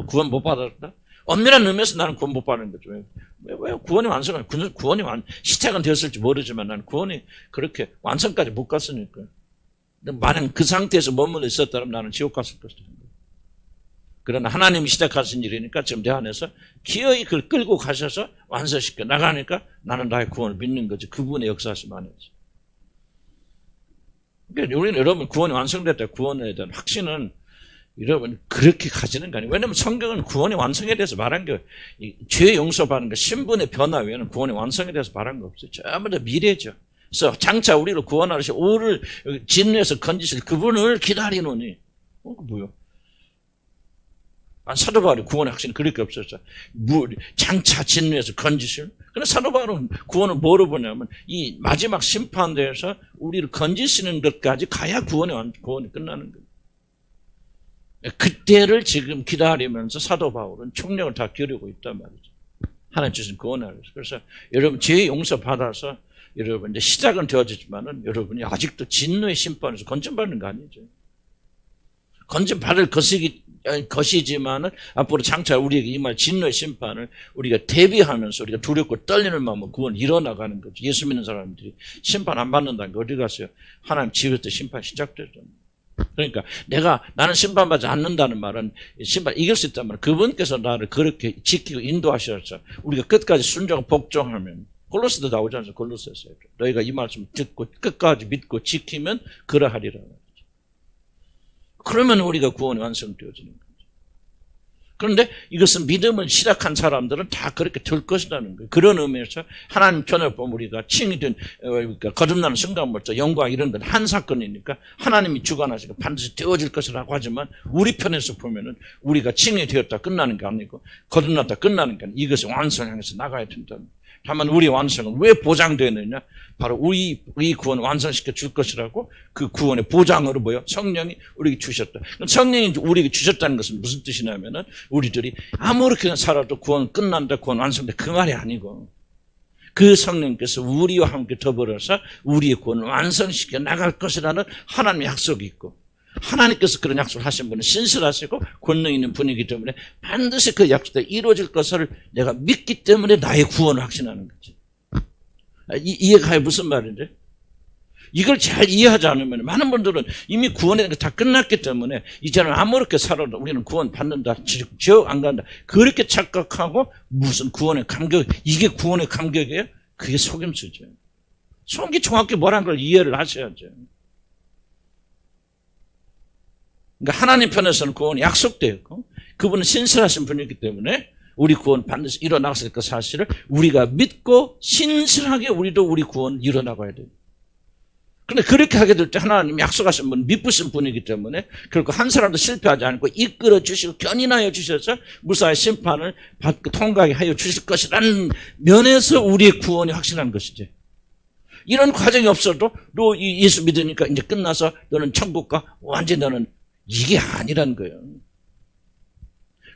구원 못 받았다? 엄밀한 의미에서 나는 구원 못 받는 거죠. 왜 구원이 완성은 구원이 시작은 되었을지 모르지만 나는 구원이 그렇게 완성까지 못 갔으니까. 만약 그 상태에서 머물러 있었다면 나는 지옥 갔을 것이다. 그러나 하나님이 시작하신 일이니까 지금 내 안에서 기어이 그걸 끌고 가셔서 완성시켜 나가니까 나는 나의 구원을 믿는 거지. 그분의 역사하심 안에서. 그러니까 우리는 여러분 구원이 완성됐다. 구원에 대한 확신은 여러분 그렇게 가지는 거 아니에요. 왜냐하면 성경은 구원의 완성에 대해서 말한 게 죄 용서받는 거 신분의 변화 외에는 구원의 완성에 대해서 말한 거 없어요. 전부 다 미래죠. 그래서 장차 우리를 구원하시고 우리를 진노에서 건지실 그분을 기다리노니 뭐요? 사도 바울이 구원의 확신이 그렇게 없었죠. 장차 진노에서 건지실. 그런데 사도 바울은 구원을 뭐로 보냐면 이 마지막 심판대에서 우리를 건지시는 것까지 가야 구원이 끝나는 거예요. 그때를 지금 기다리면서 사도 바울은 총력을 다 기울이고 있단 말이죠. 하나님 주신 구원을 위해서. 그래서 여러분 죄 용서 받아서 여러분 이제 시작은 되어지지만은 여러분이 아직도 진노의 심판에서 건진받는 거 아니죠. 건진받을 것이지만은 앞으로 장차 우리에게 임할 진노의 심판을 우리가 대비하면서 우리가 두렵고 떨리는 마음으로 구원 이뤄나가는 거죠. 예수 믿는 사람들이 심판 안 받는다는 게 어디 갔어요? 하나님 지을 때 심판 시작되죠. 그러니까 나는 심판받지 않는다는 말은 심판 이길 수 있다는 말은 그분께서 나를 그렇게 지키고 인도하셔서 우리가 끝까지 순종하고 복종하면 골로새도 나오지 않습니까? 골로새서 너희가 이 말씀 듣고 끝까지 믿고 지키면 그러하리라. 그러면 우리가 구원이 완성되어지는 거죠. 그런데 이것은 믿음을 시작한 사람들은 다 그렇게 될 것이라는 거예요. 그런 의미에서 하나님 편을 보면 우리가 칭이 된 거듭나는 순간부터 영광 이런 건 한 사건이니까 하나님이 주관하시고 반드시 되어질 것이라고 하지만 우리 편에서 보면은 우리가 칭이 되었다 끝나는 게 아니고 거듭났다 끝나는 게 아니고 이것을 완성해서 나가야 된다는 거예요. 다만 우리 완성은 왜 보장되느냐? 바로 우리 구원을 완성시켜 줄 것이라고 그 구원의 보장으로 성령이 우리에게 주셨다. 성령이 우리에게 주셨다는 것은 무슨 뜻이냐면은 우리들이 아무렇게나 살아도 구원 끝난다, 구원 완성된다 그 말이 아니고 그 성령께서 우리와 함께 더불어서 우리의 구원을 완성시켜 나갈 것이라는 하나님의 약속이 있고, 하나님께서 그런 약속을 하신 분은 신실하시고 권능 있는 분이기 때문에 반드시 그 약속대로 이루어질 것을 내가 믿기 때문에 나의 구원을 확신하는 거지. 이해가요? 무슨 말인지? 이걸 잘 이해하지 않으면 많은 분들은 이미 구원의 다 끝났기 때문에 이제는 아무렇게 살아도 우리는 구원 받는다, 지옥 안 간다, 그렇게 착각하고 무슨 구원의 감격, 이게 구원의 감격이에요? 그게 속임수죠. 속이 정확히 뭐라는 걸 이해를 하셔야죠. 그러니까 하나님 편에서는 구원이 약속되어 있고 그분은 신실하신 분이기 때문에 우리 구원 반드시 일어나실 그 사실을 우리가 믿고 신실하게 우리도 우리 구원 일어나가야 돼요. 그런데 그렇게 하게 될 때 하나님 약속하신 분, 믿으신 분이기 때문에 결국 한 사람도 실패하지 않고 이끌어 주시고 견인하여 주셔서 무사히 심판을 받고 통과하게 하여 주실 것이라는 면에서 우리의 구원이 확신한 것이지. 이런 과정이 없어도 너 예수 믿으니까 이제 끝나서 너는 천국 가, 완전히 너는, 이게 아니라는 거예요.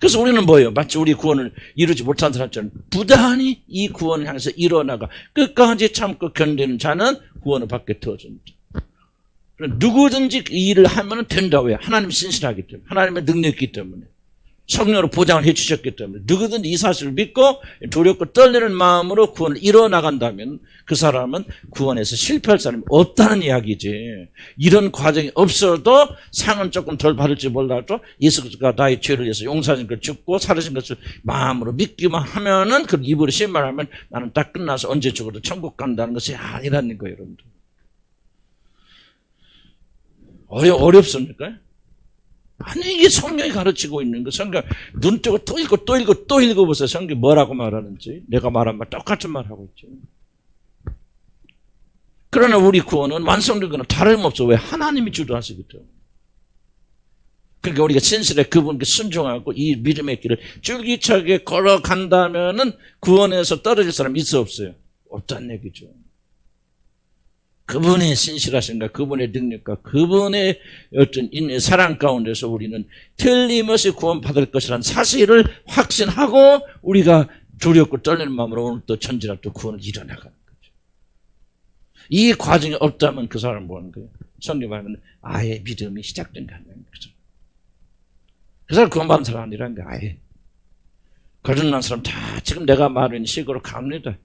그래서 우리는 뭐예요? 마치 우리 구원을 이루지 못한 사람처럼 부단히 이 구원을 향해서 일어나가 끝까지 참고 견디는 자는 구원을 받게 되어집니다. 누구든지 이 일을 하면 된다. 왜? 하나님 신실하기 때문에, 하나님의 능력이 있기 때문에, 성령으로 보장을 해주셨기 때문에 누구든지 이 사실을 믿고 두렵고 떨리는 마음으로 구원을 이뤄나간다면 그 사람은 구원에서 실패할 사람이 없다는 이야기지. 이런 과정이 없어도 상은 조금 덜 받을지 몰라도 예수가 나의 죄를 위해서 용서하신 걸 죽고 살으신 것을 마음으로 믿기만 하면은 그 입으로 신말하면 나는 딱 끝나서 언제 죽어도 천국 간다는 것이 아니라는 거예요, 여러분들. 어렵습니까? 아니, 이게 성경이 가르치고 있는 거. 성경 눈 뜨고 또 읽고 또 읽고 또 읽어보세요. 성경이 뭐라고 말하는지. 내가 말한 말 똑같은 말 하고 있죠. 그러나 우리 구원은 완성된 거는 다름없어. 왜? 하나님이 주도하시기 때문에. 그러니까 우리가 신실해 그분께 순종하고 이 믿음의 길을 줄기차게 걸어간다면은 구원에서 떨어질 사람이 있어 없어요? 없다는 얘기죠. 그분의 신실하신가, 그분의 능력과 그분의 어떤 사랑 가운데서 우리는 틀림없이 구원받을 것이라는 사실을 확신하고 우리가 두렵고 떨리는 마음으로 오늘 또 전지라 또 구원을 이뤄나가는 거죠. 이 과정이 없다면 그 사람은 뭐 하는 거예요? 성경 말하면 아예 믿음이 시작된 거 아니에요. 그 사람 구원받은 사람 아니라는 거예요. 아예. 거듭난 사람 다 지금 내가 말하는 식으로 갑니다.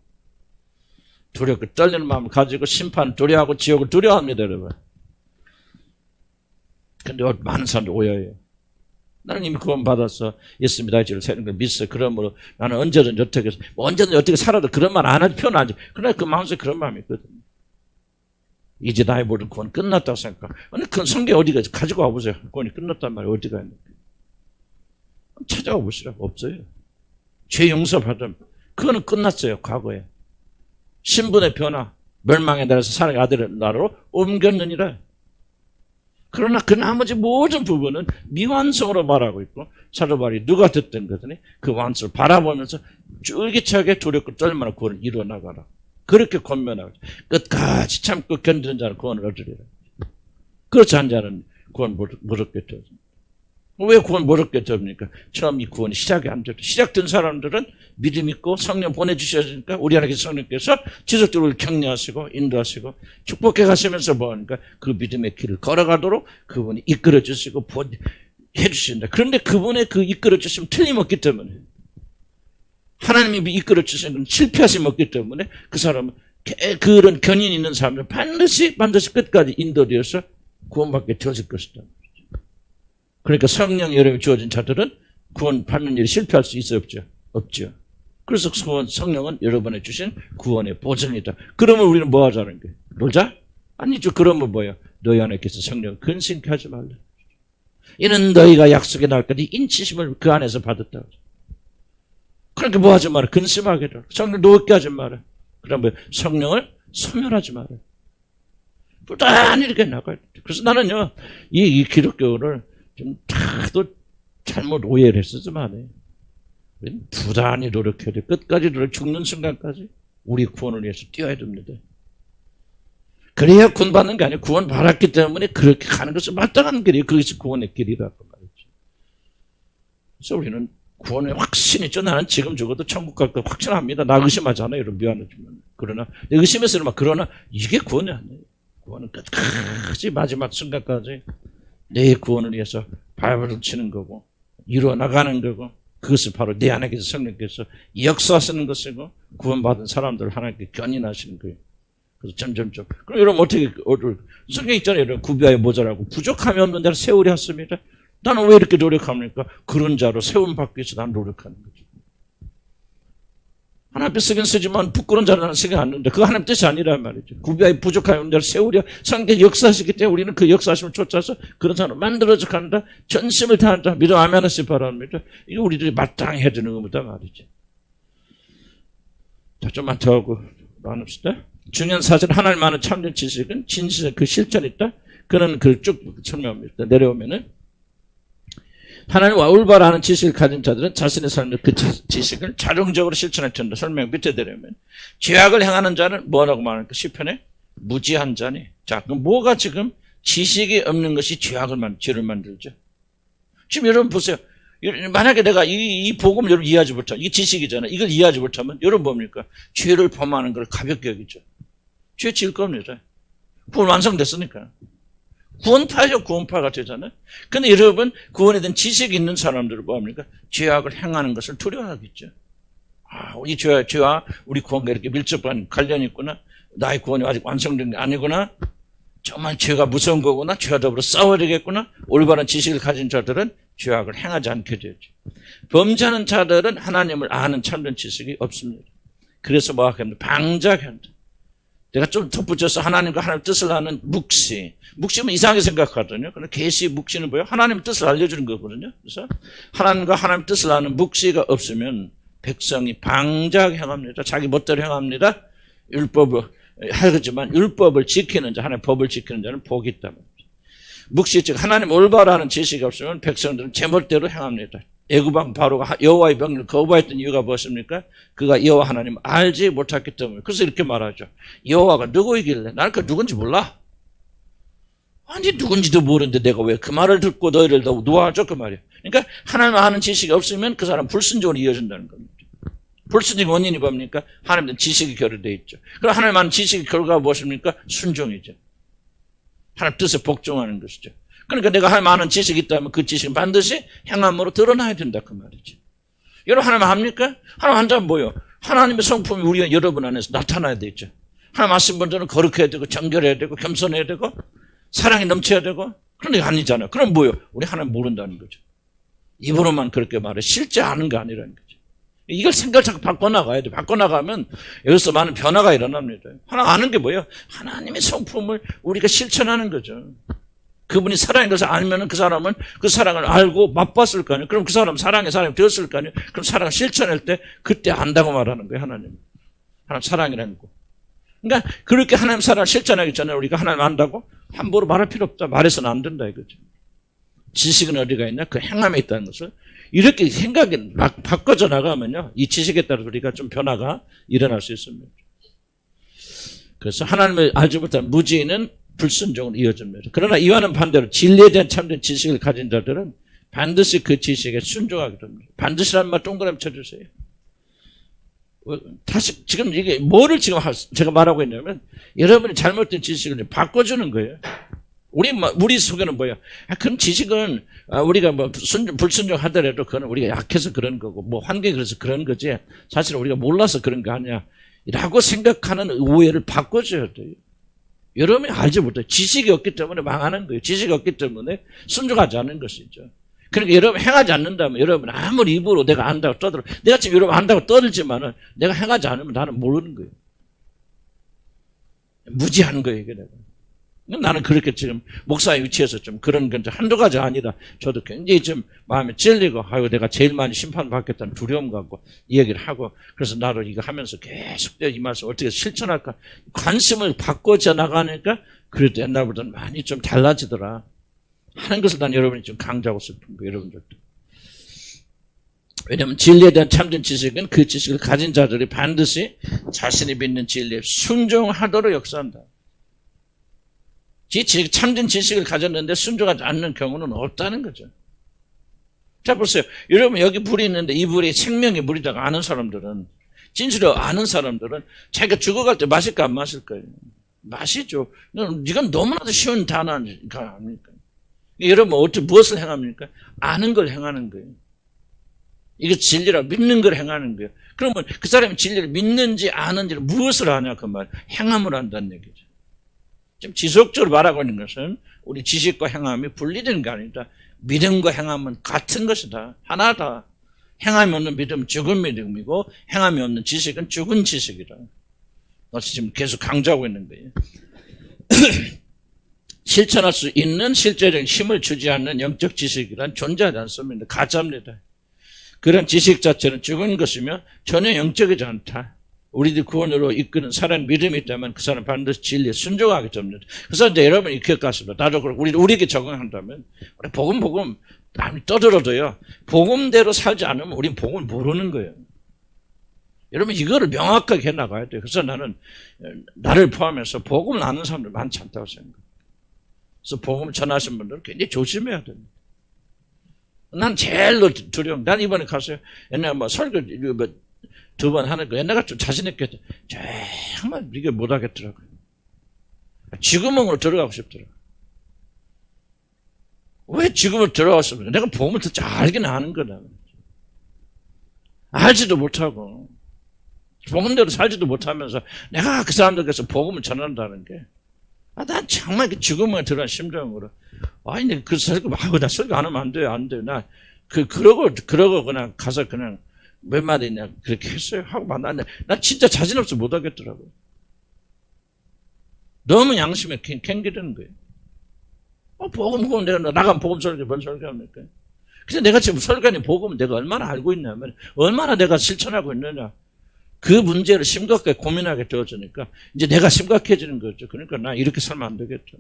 두렵고 떨리는 마음을 가지고 심판을 두려워하고 지옥을 두려워합니다, 여러분. 근데 많은 사람들이 오해해요. 나는 이미 구원받았어. 예수 믿어 죄를 사는 걸 믿어. 그러므로 나는 언제든지 어떻게 살아도 그런 말 안 하지, 표현 안 하지. 그러나 그 마음속에 그런 마음이 있거든요. 이제 나의 모든 구원 끝났다고 생각하고. 아니, 그 성경 어디가 가지고 와보세요. 구원이 끝났단 말이에요. 어디가 있는지. 찾아와 보시라고. 없어요. 죄 용서 받음. 그거는 끝났어요, 과거에. 신분의 변화, 멸망에 따라서 사랑의 아들의 나라로 옮겼느니라. 그러나 그 나머지 모든 부분은 미완성으로 말하고 있고 사도 바울이 누가 듣든 거더니 그 완성을 바라보면서 쫄깃하게 두렵고 떨만한 구원을 이루어나가라. 그렇게 권면하고 끝까지 참고 견디는 자는 구원을 얻으리라. 그렇지 않은 자는 구원 못 얻게 되어집니다. 왜 구원 못 얻게 됩니까? 처음 이 구원이 시작이 안 돼도 시작된 사람들은 믿음 있고 성령 보내주셨으니까 우리 안에 계신 성령께서 지속적으로 격려하시고 인도하시고 축복해 가시면서 뭐하니까 그 믿음의 길을 걸어가도록 그분이 이끌어 주시고 해주신다. 그런데 그분의 그 이끌어 주시면 틀림없기 때문에 하나님이 이끌어 주시는 건 실패하심이 없기 때문에 그 사람은 그런 견인 있는 사람은 반드시 끝까지 인도되어서 구원받게 되어질 것이다. 그러니까 성령 여러분이 주어진 자들은 구원 받는 일이 실패할 수 있어요? 없죠? 없죠. 그래서 성령은 여러분의 주신 구원의 보증이다. 그러면 우리는 뭐 하자는 거예요? 놀자? 아니죠. 그러면 뭐예요? 너희 안에 계신 성령 근심케 하지 말라. 이는 너희가 약속에 나올 때까지 인치심을 그 안에서 받았다. 그러니까 뭐 하지 마라. 근심하게 해라. 성령 놓게 하지 마라. 그러면 성령을 소멸하지 마라. 부단히 이렇게 나가야 돼. 그래서 나는요, 이 기독교를 좀 다도 잘못 오해를 했었지만 부단히 노력해야 돼. 끝까지 죽는 순간까지 우리 구원을 위해서 뛰어야 됩니다. 그래야 구원 받는 게 아니에요. 구원 받았기 때문에 그렇게 가는 것을 마땅한 길이에요. 그것이 구원의 길이라고 말이죠. 그래서 우리는 구원에 확신이 있죠. 나는 지금 죽어도 천국 갈 거 확신합니다. 나 의심하지 않아요. 여러분 미안하지만. 그러나 의심해서 막 그러나 이게 구원이 아니에요. 구원은 끝까지 마지막 순간까지 내 구원을 위해서 발버둥 치는 거고 이루어 나가는 거고 그것을 바로 내 안에서 성령께서 역사하시는 것이고 구원받은 사람들을 하나님께 견인하시는 거예요. 그래서 점점점. 그럼 여러분 어떻게 성경 있잖아요. 여러분 구비하여 모자라고 부족함이 없는 자를 세우려 했습니다. 나는 왜 이렇게 노력합니까? 그런 자로 세움 받기 위해서 난 노력하는 거죠. 하나님 뜻 쓰긴 쓰지만 부끄러운 자는 나는 쓰긴 않는데 그거 하나님 뜻이 아니란 말이죠. 구비하여 부족함이 없는 자를 세우려 성경 역사하시기 때문에 우리는 그 역사하심을 쫓아서 그런 사람을 만들어져 간다. 전심을 다한다. 믿어 아멘 하시기 바랍니다. 이거 우리들이 마땅히 해야 되는 겁니다 말이죠. 자, 좀만 더 하고 나눕시다. 중요한 사실 하나님 아는 참된 지식은 진실의 그 실전이 있다. 그런 글 쭉 설명합니다. 내려오면은 하나님과 올바른 지식을 가진 자들은 자신의 삶의 그 지식을 자동적으로 실천할 텐데 설명 밑에 내려오면 죄악을 행하는 자는 뭐라고 말합니까? 시편에 무지한 자니. 자, 그럼 뭐가 지금 지식이 없는 것이 죄를 만들죠? 지금 여러분 보세요. 만약에 내가 이 복음을 여러분 이해하지 못하면, 이게 지식이잖아요. 이걸 이해하지 못하면, 여러분 뭡니까? 죄를 범하는 걸 가볍게 여기죠. 죄 지을 겁니다. 구원 완성됐으니까. 구원파죠. 구원파가 되잖아요. 근데 여러분, 구원에 대한 지식이 있는 사람들은 뭐합니까? 죄악을 행하는 것을 두려워하겠죠. 아, 이 죄와 우리 구원과 이렇게 밀접한 관련이 있구나. 나의 구원이 아직 완성된 게 아니구나. 정말 죄가 무서운 거구나. 죄와 더불어 싸워야 되겠구나. 올바른 지식을 가진 자들은 죄악을 행하지 않게 되죠. 범죄하는 자들은 하나님을 아는 참된 지식이 없습니다. 그래서 뭐 합니까? 방자한다. 내가 좀 덧붙여서 하나님과 하나님 뜻을 아는 묵시. 묵시면 이상하게 생각하거든요. 그런데 계시 묵시는 뭐예요? 하나님 뜻을 알려주는 거거든요. 그래서 하나님과 하나님 뜻을 아는 묵시가 없으면 백성이 방자하게 행합니다. 자기 멋대로 행합니다. 율법을 하지만 율법을 지키는 자, 하나님의 법을 지키는 자는 복이 있다. 묵시 즉 하나님 올바른 지식이 없으면 백성들은 제멋대로 행합니다. 애굽왕 바로가 여호와의 명령을 거부했던 이유가 무엇입니까? 그가 여호와 하나님 알지 못했기 때문에. 그래서 이렇게 말하죠. 여호와가 누구이길래? 나는 그 누군지 몰라. 아니 누군지도 모르는데 내가 왜 그 말을 듣고 너희를 더 놓아줘? 그 말이야. 그러니까 하나님 아는 지식이 없으면 그 사람 불순종으로 이어진다는 겁니다. 불순종의 원인이 뭡니까? 하나님은 지식이 결여되어 있죠. 그럼 하나님 아는 지식의 결과가 무엇입니까? 순종이죠. 하나님 뜻에 복종하는 것이죠. 그러니까 내가 하나님 아는 지식이 있다면 그 지식은 반드시 행함으로 드러나야 된다 그 말이지. 여러분 하나님 합니까? 하나님 한다면 뭐요? 하나님의 성품이 우리 여러분 안에서 나타나야 되죠. 하나님 하신 분들은 거룩해야 되고 정결해야 되고 겸손해야 되고 사랑이 넘쳐야 되고 그런데 아니잖아요. 그럼 뭐요? 우리 하나님 모른다는 거죠. 입으로만 그렇게 말해. 실제 아는 거 아니라는 거죠. 이걸 생각을 자꾸 바꿔나가야 돼. 바꿔나가면 여기서 많은 변화가 일어납니다. 하나 아는 게 뭐예요? 하나님의 성품을 우리가 실천하는 거죠. 그분이 사랑인 것을 알면 그 사람은 그 사랑을 알고 맛봤을 거 아니에요. 그럼 그 사람은 사랑의 사람이 되었을 거 아니에요. 그럼 사랑을 실천할 때 그때 안다고 말하는 거예요. 하나님. 하나님 사랑이라는 거. 그러니까 그렇게 하나님 사랑을 실천하기 전에 우리가 하나님 안다고 함부로 말할 필요 없다. 말해서는 안 된다 이거죠. 지식은 어디가 있냐? 그 행함에 있다는 것을. 이렇게 생각이 막 바꿔져 나가면요. 이 지식에 따라 우리가 좀 변화가 일어날 수 있습니다. 그래서 하나님을 알지 못한 무지는 불순종으로 이어집니다. 그러나 이와는 반대로 진리에 대한 참된 지식을 가진 자들은 반드시 그 지식에 순종하게 됩니다. 반드시라는 말 동그라미 쳐주세요. 다시 지금 이게 뭐를 지금 제가 말하고 있냐면 여러분이 잘못된 지식을 바꿔주는 거예요. 우리 속에는 뭐야? 그런 지식은 우리가 뭐 불순종하더라도 그건 우리가 약해서 그런 거고 뭐 환경이 그래서 그런 거지 사실 우리가 몰라서 그런 거 아니야 라고 생각하는 오해를 바꿔줘야 돼요. 여러분이 알지 못해요. 지식이 없기 때문에 망하는 거예요. 지식이 없기 때문에 순종하지 않는 것이죠. 그러니까 여러분 행하지 않는다면 여러분 아무리 입으로 내가 안다고 떠들어 내가 지금 여러분 안다고 떠들지만은 내가 행하지 않으면 나는 모르는 거예요. 무지한 거예요. 이게 내가. 나는 그렇게 지금 목사의 위치에서 좀 그런 건 한두 가지 아니라 저도 굉장히 좀 마음에 찔리고 아유 내가 제일 많이 심판받겠다는 두려움 갖고 이 얘기를 하고 그래서 나도 이거 하면서 계속 이 말씀 어떻게 실천할까 관심을 바꿔져 나가니까 그래도 옛날보다는 많이 좀 달라지더라 하는 것을 난 여러분이 좀 강조하고 싶은 거예요. 여러분들도. 왜냐하면 진리에 대한 참된 지식은 그 지식을 가진 자들이 반드시 자신이 믿는 진리에 순종하도록 역사한다. 참된 지식을 가졌는데 순종하지 않는 경우는 없다는 거죠. 자, 보세요. 여러분, 여기 불이 있는데 이 불이 생명의 불이라고 아는 사람들은, 진실을 아는 사람들은 자기가 죽어갈 때 마실까 안 마실까요? 마시죠. 이건 너무나도 쉬운 단어가 아닙니까? 여러분, 어떻게, 무엇을 행합니까? 아는 걸 행하는 거예요. 이게 진리라고 믿는 걸 행하는 거예요. 그러면 그 사람이 진리를 믿는지 아는지를 무엇을 하냐, 그 말. 행함을 한다는 얘기죠. 지금 지속적으로 말하고 있는 것은 우리 지식과 행함이 분리되는 게 아니다. 믿음과 행함은 같은 것이다. 하나다. 행함이 없는 믿음은 죽은 믿음이고 행함이 없는 지식은 죽은 지식이다. 그래서 지금 계속 강조하고 있는 거예요. 실천할 수 있는 실제적인 힘을 주지 않는 영적 지식이란 존재하지 않습니다. 가짜입니다. 그런 지식 자체는 죽은 것이며 전혀 영적이지 않다. 우리들 구원으로 이끄는 사람 믿음이 있다면 그 사람 반드시 진리에 순종하게 됩니다. 그래서 이제 여러분이 기억하십니다. 나도 그렇고 우리에게 적용한다면 우리 복음 남이 떠들어도요. 복음대로 살지 않으면 우린 복음을 모르는 거예요. 여러분 이거를 명확하게 해나가야 돼요. 그래서 나는 나를 포함해서 복음을 아는 사람들 많지 않다고 생각해요. 그래서 복음을 전하신 분들은 굉장히 조심해야 됩니다. 난 제일로 두려움. 난 이번에 가서 옛날에 뭐 설교 2번 하는 거 옛날에 좀 자신있게 했죠. 정말 이게 못하겠더라고요. 지구멍으로 들어가고 싶더라고요. 왜 지구멍으로 들어갔습니까? 내가 복음을 더 잘 알긴 아는 거다. 알지도 못하고 복음대로 살지도 못하면서 내가 그 사람들께서 복음을 전한다는 게 난 정말 그 지구멍에 들어간 심정으로 아니 그 설교 나 설교 안 하면 안 돼요. 나 그러고 그냥 가서 그냥 몇 마디 그냥 그렇게 했어요. 하고 만났는데 나 진짜 자신 없어 못 하겠더라고요. 너무 양심에 캥기는 거예요. 복음 내가 나간 복음 설교 뭔 설교합니까? 근데 내가 지금 설교하는 복음은 내가 얼마나 알고 있냐면 얼마나 내가 실천하고 있느냐 그 문제를 심각하게 고민하게 되어지니까 이제 내가 심각해지는 거죠. 그러니까 나 이렇게 살면 안 되겠죠.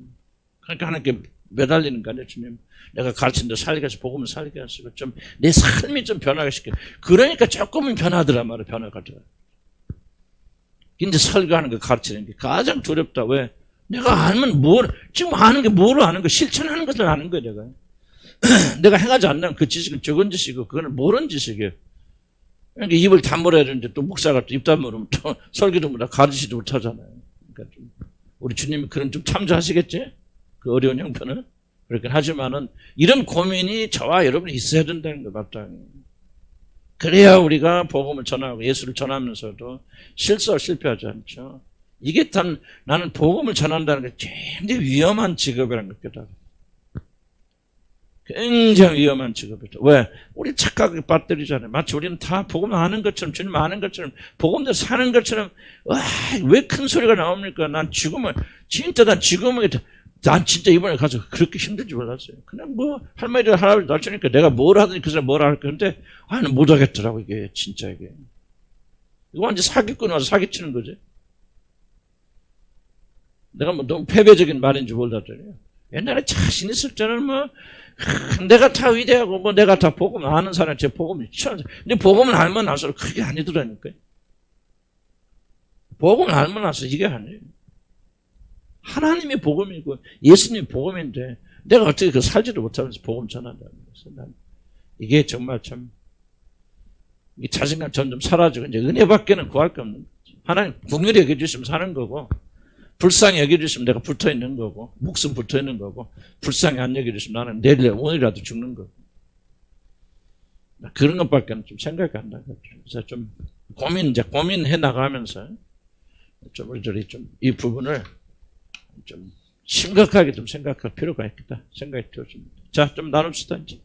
그러니까 하나님께 매달리는 거 아니에요, 주님. 내가 가르친 데 살게 해서 복음을 살게 하시고 좀 내 삶이 좀 변하게 시켜. 그러니까 조금은 변하더라 말이야, 변화가더라. 근데 설교하는 거 가르치는 게 가장 두렵다. 왜? 내가 알면 지금 아는 게 뭐를 아는 거, 실천하는 것을 아는 거야, 내가. 내가 행하지 않는 그 지식은 적은 지식이고, 그거는 모르는 지식이에요. 그러니까 입을 다물어야 되는데 또 목사가 또 입 다물으면 또 설교도 못하고 가르치지도 못하잖아요. 그러니까 좀 우리 주님이 그런 좀 참조하시겠지? 그 어려운 형편은. 그렇긴 하지만은 이런 고민이 저와 여러분이 있어야 된다는 거 마땅히. 그래야 우리가 복음을 전하고 예수를 전하면서도 실패하지 않죠. 이게 나는 복음을 전한다는 게 굉장히 위험한 직업이라는 걸 깨달아요. 굉장히 위험한 직업이죠. 왜? 우리 착각에 빠뜨리잖아요. 마치 우리는 다 복음 아는 것처럼 주님 아는 것처럼 복음대로 사는 것처럼 왜 큰 소리가 나옵니까? 난 지금은 난 진짜 이번에 가서 그렇게 힘들지 몰랐어요. 그냥 할머니들 할아버지 날짜니까 내가 뭘 하든지 그 사람 뭐라 할 건데 나는 못하겠더라고 이게 진짜 이게. 이거 완전 사기꾼 와서 사기치는 거지. 내가 너무 패배적인 말인지 몰랐더니 옛날에 자신 있을 때는 내가 다 위대하고 내가 다 복음 아는 사람 제 복음이 치열하죠. 근데 복음을 알면 알수록 그게 아니더라니까요. 복음을 알면 알수록 이게 아니에요. 하나님의 복음이고 예수님의 복음인데 내가 어떻게 그 살지도 못하면서 복음 전한다는 거예요. 이게 정말 참 이 자신감 점점 사라지고 이제 은혜밖에는 구할 게 없는 거죠. 하나님 긍휼히 여겨주시면 사는 거고 불쌍히 여겨주시면 내가 붙어있는 거고 목숨 붙어있는 거고 불쌍히 안 여겨주시면 나는 내일 오늘이라도 죽는 거고 그런 것밖에는 좀 생각이 안 나거든요. 그래서 좀 고민해 나가면서 좀 우리들이 좀 이 부분을 좀 심각하게 좀 생각할 필요가 있겠다 생각이 들어집니다. 자, 좀 나눕시다 이제.